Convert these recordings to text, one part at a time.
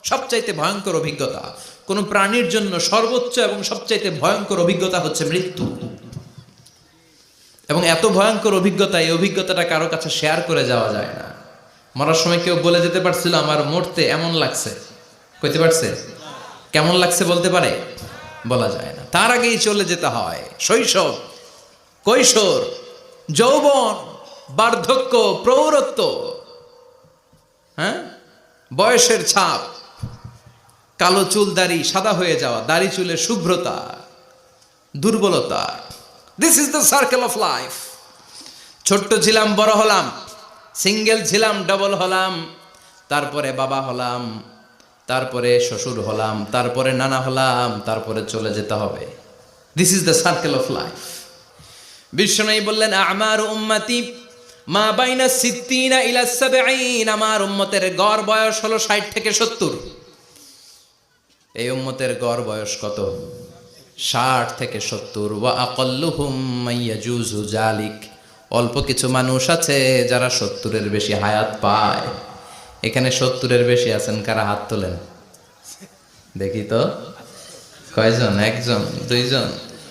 সবচাইতে ভয়ঙ্কর অভিজ্ঞতা, কোন প্রাণীর জন্য সর্বোচ্চ এবং সবচাইতে ভয়ঙ্কর অভিজ্ঞতা হচ্ছে মৃত্যু। এবং এত ভয়ঙ্কর অভিজ্ঞতা, এই অভিজ্ঞতাটা কারো কাছে শেয়ার করে যাওয়া যায় না। মরার সময় কেউ বলে যেতে পারছিল আমার মরতে এমন লাগছে, কইতে পারছে? কেমন লাগছে বলতে পারে? বলা যায় না। তার আগেই চলে যেতে হয় শৈশব, কৈশোর, যৌবন, বার্ধক্য, প্রৌঢ়ত্ব, হ্যাঁ, বয়সের ছাপ, কালো চুল দাড়ি সাদা হয়ে যাওয়া, দাড়ি চুলের শুভ্রতা, দুর্বলতা। This is the circle of life. ছোট্ট ছিলাম, বড় হলাম, সিঙ্গেল ছিলাম, ডাবল হলাম, তারপরে বাবা হলাম, তারপরে শ্বশুর হলাম, তারপরে নানা হলাম, তারপরে চলে যেতে হবে। This is the circle of life. বিশ্বনবী বললেন আমার উম্মতি মা বাইনা সিত্তিনা ইলা সাবঈন, আমার উম্মতের গড় বয়স হলো 60 থেকে 70। এই উম্মতের গড় বয়স কত? 60 থেকে 70। ওয়া আকাল্লুহুম মাইয়াজুজু জালিক, অল্প কিছু মানুষ আছে যারা 70-এর বেশি হায়াত পায়। এখানে 70-এর বেশি আছেন কারা? হাত তোলেন দেখি তো। কয়জন? একজন, দুইজন,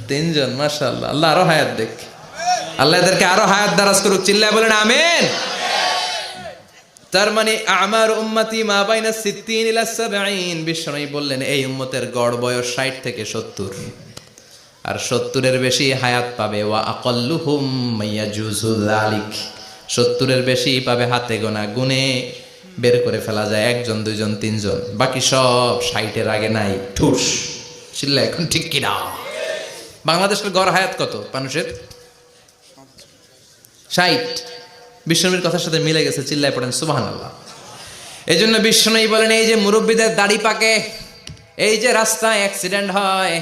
তিনজন। মাশাআল্লাহ, আল্লাহ আরো হায়াত দেখ, আল্লাহ এদেরকে আরো হায়াত দারাজ করুক। চিল্লায় বলেন আমিন। তার মানে আমার উম্মতি মা বাইনা সিত্তিন ইলা সাবঈন, বিশ্বনবী বললেন এই উম্মতের গড় বয়স 60 থেকে 70, আর 70-এর বেশি হায়াত পাবে। ওয়া আকাল্লুহুম মাইয়াজুজু যালিক, 70-এর বেশি পাবে হাতে গোনা, গুনে বের করে ফেলা যায় একজন, দুইজন, তিনজন, বাকি সব 60-এর আগে নাই। ঠুস চিল্লা এখন ঠিক কিনা? বাংলাদেশের গড় হায়াত কত মানুষের? 60। বিশ্বনবীর কথার সাথে মিলে গেছে, চিল্লায় পড়েন সুবহানাল্লাহ। এই জন্য বিশ্বনবী বলেন এই যে মুরব্বীদের দাড়ি পাকে, এই যে রাস্তায় অ্যাক্সিডেন্ট হয়,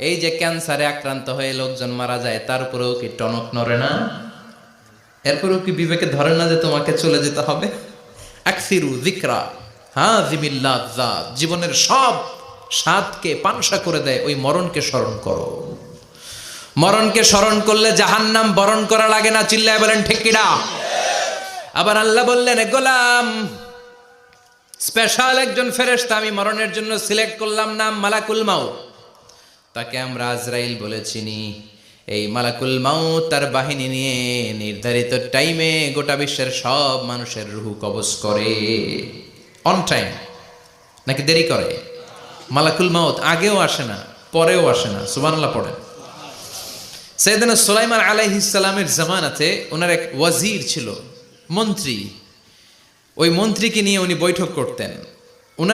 এই যে ক্যান্সারে আক্রান্ত হয়ে লোকজন মারা যায়, তারপরেও কি টনক নড়ে না? এরপরেও কি বিবেকে ধরে না যে তোমাকে চলে যেতে হবে? আকসিরু যিকরা হাযিমিল লাযযাত, জীবনের সব স্বাদকে পানসা করে দেয় ওই মরণকে স্মরণ করো। মরণকে স্মরণ করলে জাহান্নাম বরণ করা লাগে না। চিল্লায় বলেন ঠিক কিনা? আবার আল্লাহ বললেন গোলাম, স্পেশাল একজন ফেরেশতা আমি মরণের জন্য সিলেক্ট করলাম, নাম মালাকুল মাউত। তাকে আমরা আজরাইল বলে চিনি। এই মালাকুল মাউত তার বাহিনী নিয়ে নির্ধারিত টাইমে গোটা বিশ্বের সব মানুষের রূহ কবজ করে। অন টাইম নাকি দেরি করে? মালাকুল মাউত আগেও আসে না, পরেও আসে না। সুবহানাল্লাহ পড়েন। সাইয়েদনা সুলাইমান আলাইহিস সালামের জামানাতে ওনার এক ওয়াজির ছিল, মন্ত্রী। ওই মন্ত্রীকে নিয়ে উনি বৈঠক করতেন।